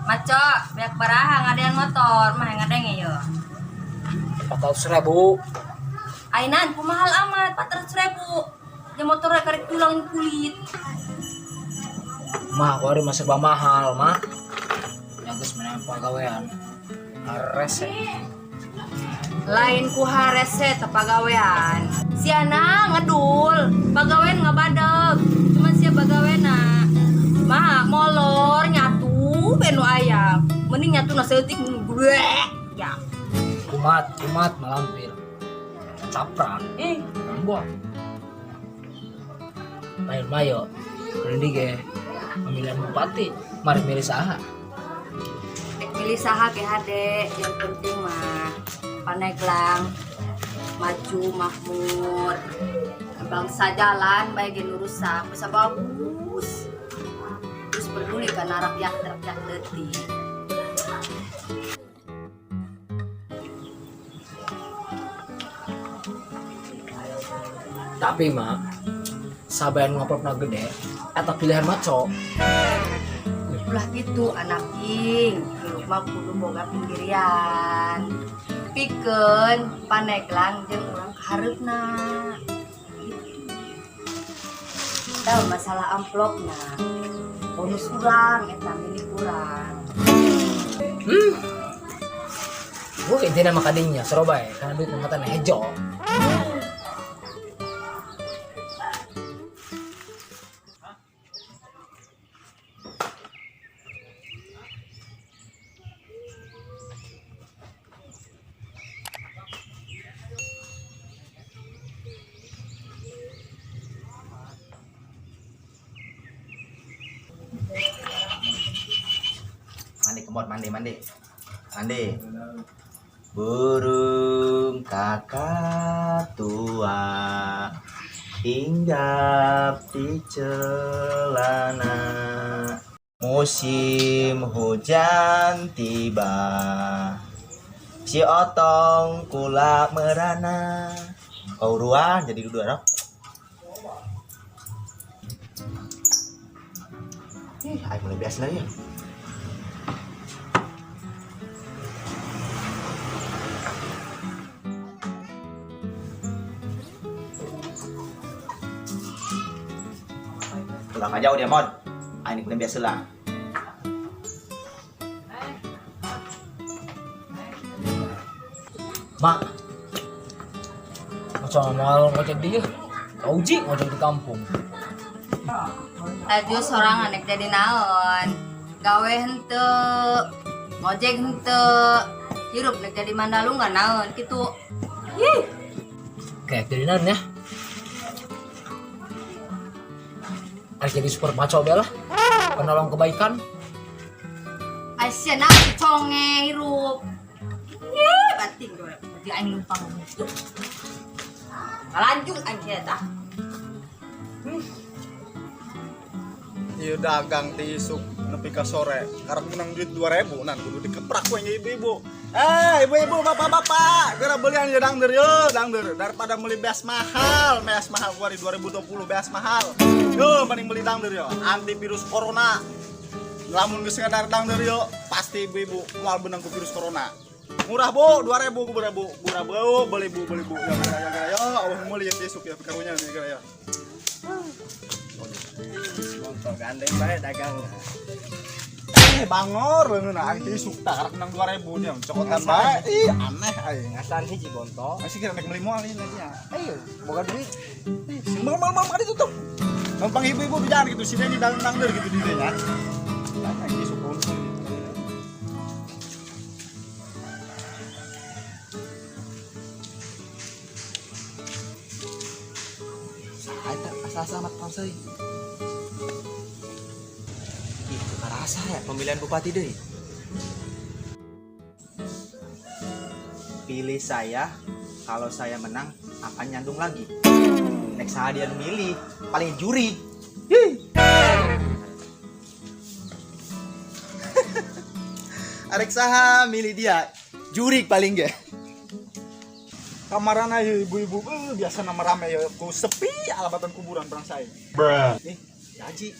Maco, biak barahang ada yang motor, mah yang ada yang ya. 400.000. Ainan, mahal amat, 400.000. Yang motornya karek tulang kulit. Mah, aku hari masih mahal, mah. Yang geus menang pagawean. Ares. Lain ku harese tepagawean. Siana ngedul, pagawean ngabadeg. Cuma sia bagawena. Mah molor nyatu benu ayam. Mending nyatu na seutik gue. Ya. Umat malampir. Caprak. Buah. Main mayo. Rendi ge. Pemilihan bupati. Mari milih saha. Pilih saha ke hade, yang penting mah Paneglang maju makmur, bangsa jalan baik rusak bisa bagus, terus peduli karena rakyat letih. Tapi mah sabayan ngoprotna gede eta pilihan maco. Ulah gitu anak ing, hirup mah kudu boga pinggirian. Pikeun Paneglang jeung urang kahareupna. Gitu. Tahu masalah amplopna. Bonus urang eta milik urang. Gue intinya mah kadinya Surabaya karena duit mengatakan hejo. Mandi kemot mandi burung kakak tua hinggap di celana musim hujan tiba si otong kulak merana kau ruan jadi duduk arok ayo mulai biasa lagi ya. Pulang aja udah mod. Ini kuliah biasa lah. Mak, macam mau ngojek dia, uji ngojek di kampung. Tadi seorang anak jadi naon, gawe henteu, ngojek henteu, hirup nek jadi Mandalungan naon gitu. Kayak jadi naon ya? Harus jadi super maco bela, penolong kebaikan. Asyana conge hirup. Bating gue, berarti aing lumpang gitu. Lanjut aing eta. Iya dagang di isuk nepi ka sore karep menang duit 2.000 nan kudu dikeprak we ibu-ibu. Ibu-ibu bapak-bapak, geura belian ya dangder yo, dangder daripada meuli beas mahal gua di 2020 beas mahal. Yo mending beli dangder yo, antivirus corona. Lamun geus ngadar dangder yo, pasti ibu-ibu moal benang ku virus corona. Murah bu, 2.000 ku murah bu, beli bu. Ya, Allah meuli ya isuk ya karunya nih gara ya. Motor gandeng bae dagang. Bangor leungeuna ang tisuk tah karek menang 2.000 dia cokotan bae. Ih aneh aing. Ngasan hiji bonto. Masih kira nek meuli moal ini nya. Ayo, boga duit. Mal kali tutup. Gampang ibu-ibu bicara gitu sini di dangder gitu di nya. Lah ang tisuk untung. Ada asa-asa mat pausai. Itu karasa ya pemilihan bupati deh. Pilih saya, kalau saya menang akan nyandung lagi. Next dia milih, paling juri. Arek saha milih dia, jurik paling ge. Kamarana ibu-ibu biasa nama rame ya ku sepi alabatan kuburan perang saya. Bruh. Haji.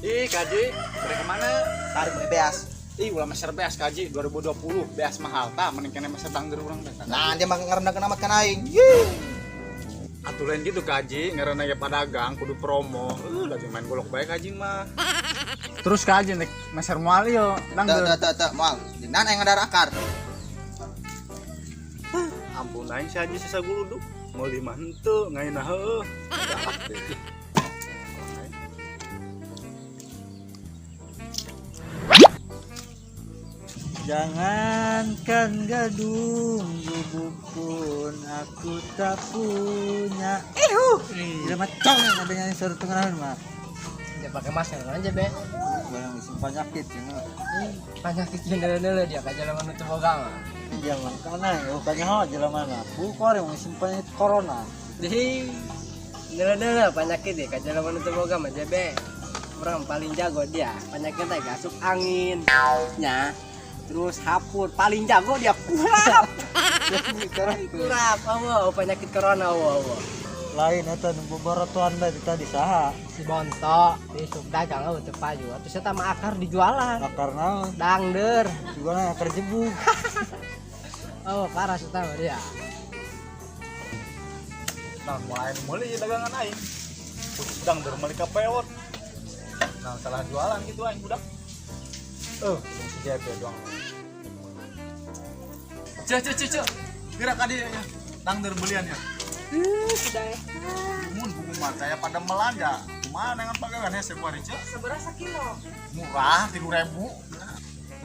Ih, Kaji, mereka mana? Tarik dari beas. Ih, ulah meser beas Kaji 2020, beas mahal tah mending kene meser dangder urang teh. Nah, dia mah ngerendakeun amat kan aing. Atuh lain gitu Kaji, ngaranna ya padagang kudu promo. Lagi main golok bae Kaji mah. Terus Kaji nek meser moal yo dangder. Teu moal. Dina aing ngadar akar. Ampun aing si Haji sisa guluduk. Mau di mah henteu ngaina heueuh. Jangankan gadung gubuk pun aku tak punya. Tidak macam yang adanya yang suruh tengah mah. Dia pakai masker aja be. Barang simpan penyakit cina. Penyakit dulu dia kaja lama nutup boga mah. Dia mah karena bukannya ho jalan mana. Bukan yang simpan corona. Jadi dulu penyakit dia kaja lama nutup boga mah be. Orang paling jago dia penyakitnya gasuk angin. Nya. Terus hapur paling jago dia kurap. Kurap awo penyakit corona awo. Lain eta nu bobaratuan dari tadi saha. Si Bonto di sub dagang eueuh teu paju. Atuh saya mah akar dijualan. Karena Dangder. juga akar jebuk. Oh, parah sih tahu dia. Nah, mulai meuli dagangan aing. Khusus dangder meuli ka peot. Nah, salah jualan gitu aing budak. Si JP doang. Cek. Gerak adi ya. Dangder belian ya. Sudah ya. Mun buku mah saya pada melanda. Kumaha dengan pagangan hese kuari cek? Seberapa kilo? Murah 3.000.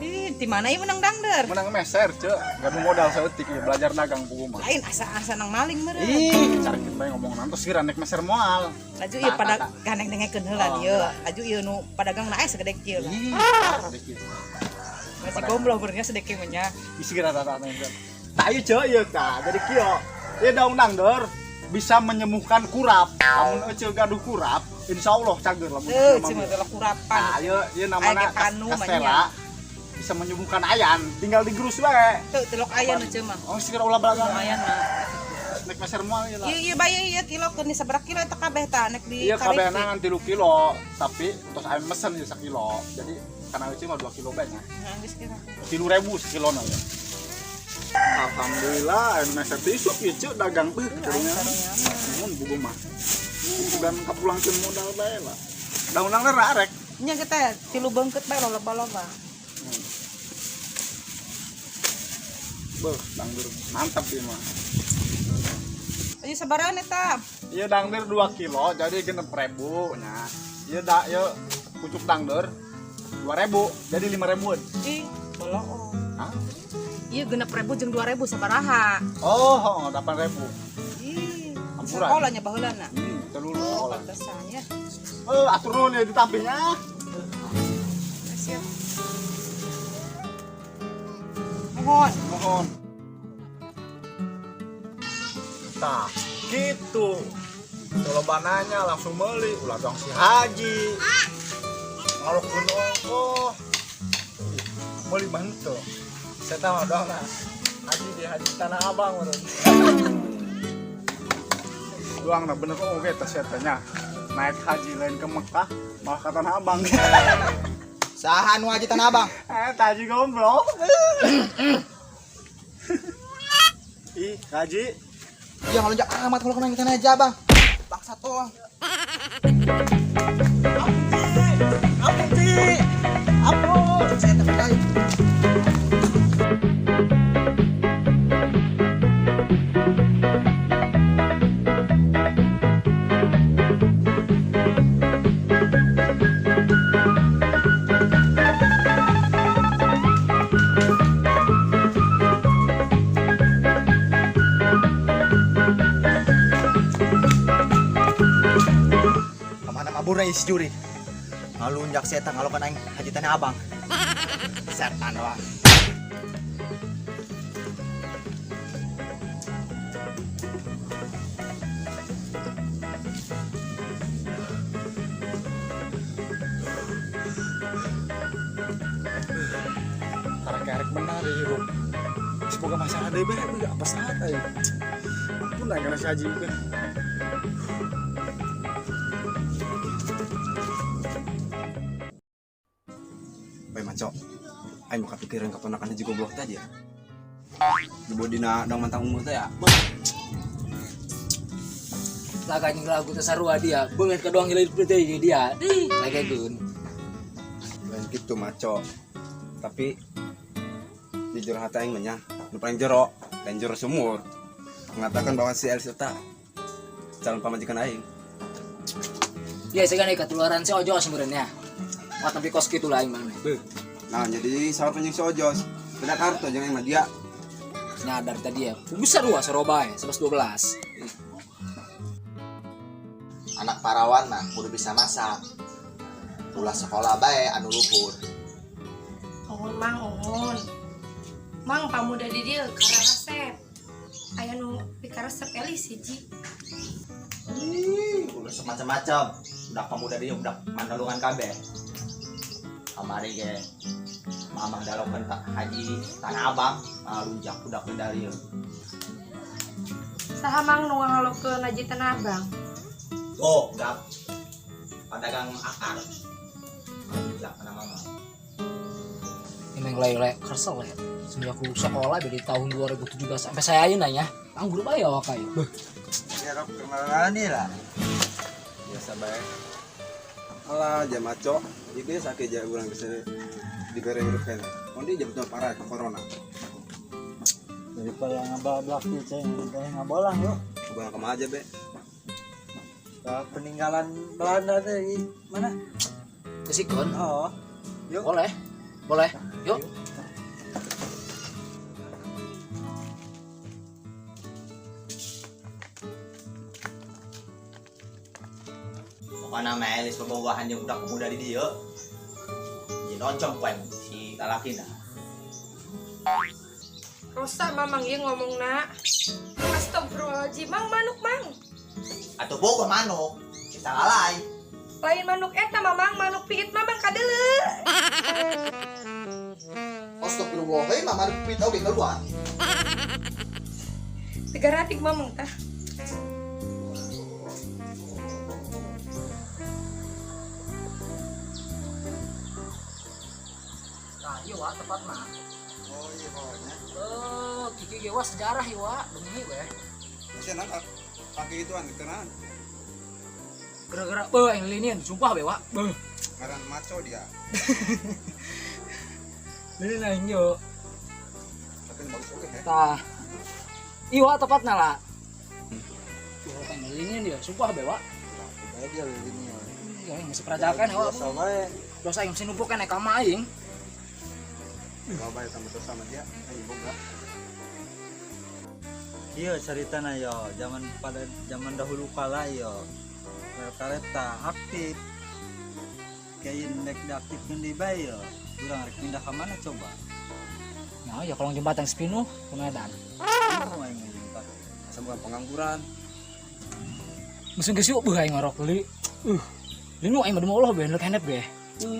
Ih, di mana ieu menang dangder? Menang meser cek. Gak modal saeutik ya belajar dagang buku mah. Lain asa-asa nang maling meureun. Ih, cari kita ngomong nanti sih randek meser moal. Laju ieu pada gandeng dengekeun heula ieu. Laju ieu nu padagang nae segede kieu lah. Ih, sedikit. Masih gomblo beurnya sedeke mah nya. Isi rata-rata meser. Tah ieu cek ieu tah. Jadi kieu. Ieu daun dangder bisa menyembuhkan kurap. Lamun eceu gaduh kurap, insyaallah cager lamun. Cuma teh kurapan. Nah, ieu namana Aya panu mah kastela. nya. Bisa menyembuhkan ayan, tinggal digerus wae. Teu telok aya nu ceuma. Oh, sira ulah balagang. Lumayan mah. Nek meser moal ieu lah. Ieu bae ieu kilo keun di sabaraha kilo eta kabeh tah nek di Iya kabeh nangan 3 kilo, tapi terus aya mesen ya 1 kilo. Jadi karena itu mah 2 kilo banyak. Nah, geus kira. 3.000 sekilona ya. Alhamdulillah, anu meser tisuk ieu ceu dagang teh karunya. Mun buku mah. Dan kapulangkeun modal bae lah. Daun nangna arek. Nya kita tilu beungkeut bae loba-loba. Beuh, dangdur mantap ieu mah. Ieu sabaraha eta? Ieu dangdur 2 kilo jadi 6.000 nya. Ieu pucuk dangdur 2.000 jadi 5.000-an. Ih, bolong. Hah? Ieu 6.000 jeung 2.000 sabaraha? Oh, 8.000. Ih, Ampuran. sekolahnya baheulana. Telur sekolah. Pantesan ya. Atur nuhun ya ditampilnya. Siap. Mohon. Nah, gitu. Kalau bananya langsung beli, ulah dong si Haji. Ngalokkeun ongkoh. Beli bantu. Saya tahu dong nah. Haji di Haji Tanah Abang urang. Doang nah bener oke teh nya. Naik haji lain ke Mekah, malah ke Tanah Abang. Saha nu Haji Tanah Abang? Haji goblok. Ih, Haji. Dia ngelonjak amat kalau kena kita aja, Bang. Bangsat doang. Ampun, saya terpercaya. Kabur isi juri. Ngalunjak setan ngalokan aing Haji Tanah Abang. Setan doang. Karek benar hirup. Semoga masalah deh be, apa saat ya. Pun naik karena si Haji be. Maco, ayo mau kepikiran keponakan di goblok tadi ya. Dibawa dina dong mantang umur teh ya. Laganya lagu tesarua dia, banget kedoang hilir putih dia. Lagi gun. Lain gitu Maco. Tapi jujur hati aing mah nya, nu paling jero dan jero sumur. Mengatakan bahwa si Elsa calon pamajikan aing. Ya saya kan ketularan si Ojo sebenarnya. Wah tapi kos gitu lah aing mah. Nah, jadi sahur penjing si Ojos. Beda kartu jangan mah dia. Nyadar tadi ya. Besar dua Surabaya 11-12. Anak parawan mah kudu bisa masak. Ulah sekolah bae anu luhur. Ungun. Mang pamuda di dieu karena resep. Aya nu pika resep elis hiji. Udah semacam-macam. Udah pemuda dia udah mandalungan kabeh. Kamari ge mamah dalokeun haji Tanah Abang, lunjak budak medali. Saha mang nu ngalokeun Haji Tanah Abang? Oh, gap. Padagang akar. Lunjak kana mama. Emang lele kesel ya. Semenjak aku sekolah dari tahun 2017 sampai saya aja nanya, anggur bae awak kae. Ya rok kenalan lah. Biasa bae. Alah, jam Maco. Ieu sakit aja urang bisa digoreng rupen. Kondi jebetna parah ke corona. Daripada ngablak di ceng, ngabolang yuk. Coba kemana aja, Be? Ke peninggalan Belanda dari mana? Kesikon. Oh. Yuk. Boleh. Yuk. Pokoknya melis pembogahan yang udah pemuda di dia. Jadi noncom poin si lalaki dah. Rosa mamang ieu ngomongna. Astagfirullahaladzim, mang manuk mang. Atau boga manuk, kita lalai. Lain manuk eta mamang, manuk piit mamang kadeuleu. Astagfirullah, mah manuk pit oge keluar. Tegaratik mamang tah. Nah, iya wa tepat mah. Oh, iya pokoknya. Kiki ge wa sejarah ya wa, bengi we. Masih nangkap. Pakai ituan dikeran. Gara-gara yang linian sumpah be wa. Karan Maco dia. Ini naik yo. Tapi bagus oke ya. Tah. Iwa tepatna lah. Iwa yang linian dia, sumpah be wa. Dia ini. Ya masih perajakan ya wa. Sama ya. Dosa yang mesti numpukan ka maing. Gak baik sama sama dia. Ayo boga. Iya ceritanya yo, zaman dahulu kala yo. Kereta aktif. Kayak nek diaktifkan di bayi yo. Kurang rek pindah ke mana coba? Nah, ya kalau jembatan Spinu ke Medan. Oh, yang jembatan. Sama pengangguran. Mesin geus yuk beuh aing ngarok beli. Linu aing mah Allah bener kenep be.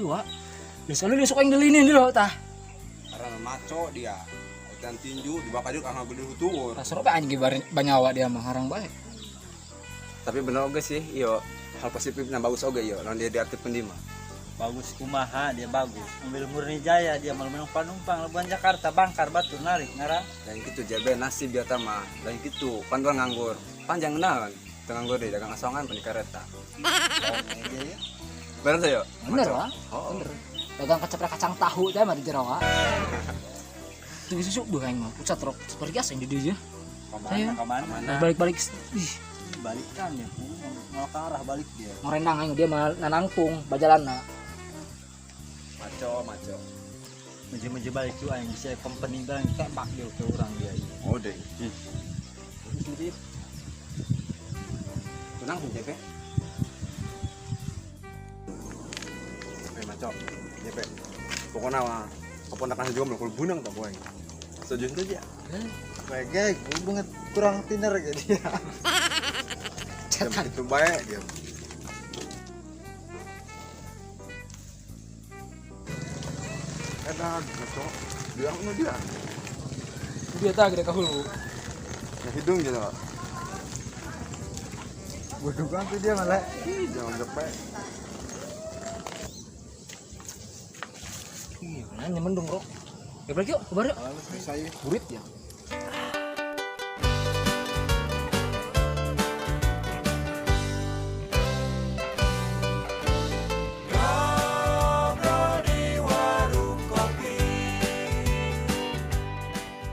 Wa. Geus lu sok aing delinin deui tah. Karena Maco dia. Dan tinju di bakal dia kagak gede tuur. Tah soro anjing banyawa dia mah harang bae. Tapi bener oge sih, iyo hal positifnya bagus oge iyo. Lawan dia diaktifkan di mah. Bagus kumaha dia bagus. Ambil Murni Jaya dia malu penumpang Labuan Jakarta Bangkar Batu narik ngarang. Dan gitu jabe nasib dia mah. Dan gitu pantuan nganggur. Panjang naon. Nganggur deh dagang asongan pan di kereta. Bener tuh yo? Bener Maco. wa. Oh. Bener. Dagang kacang tahu teh mah di jero wa. Jadi susu beuh aing mah pucat rok seperti asa di dieu. Kemana? Balik-balik. Ih, Balikan ya. Mau ke arah balik dia. ngorendang aing dia mah nanangtung bajalanna. Maco. Meje balik tuh yang bisa company bang tembak dia ke orang dia. Oh deh. Tenang pun JP. Maco. JP. Pokoknya mah keponakan juga melukul bunang tak boy. Setuju itu dia. Bagai, banget kurang tiner kayak dia. Jam itu baik dia. Enak, Maco. Dia anu dia. Dia tah gede ka hulu. Yang hidung gitu. Bodoh kan tuh dia malah. Jangan cepet. Nanya mendung bro. Ya balik yuk, kebar yuk. Saya Burit ya.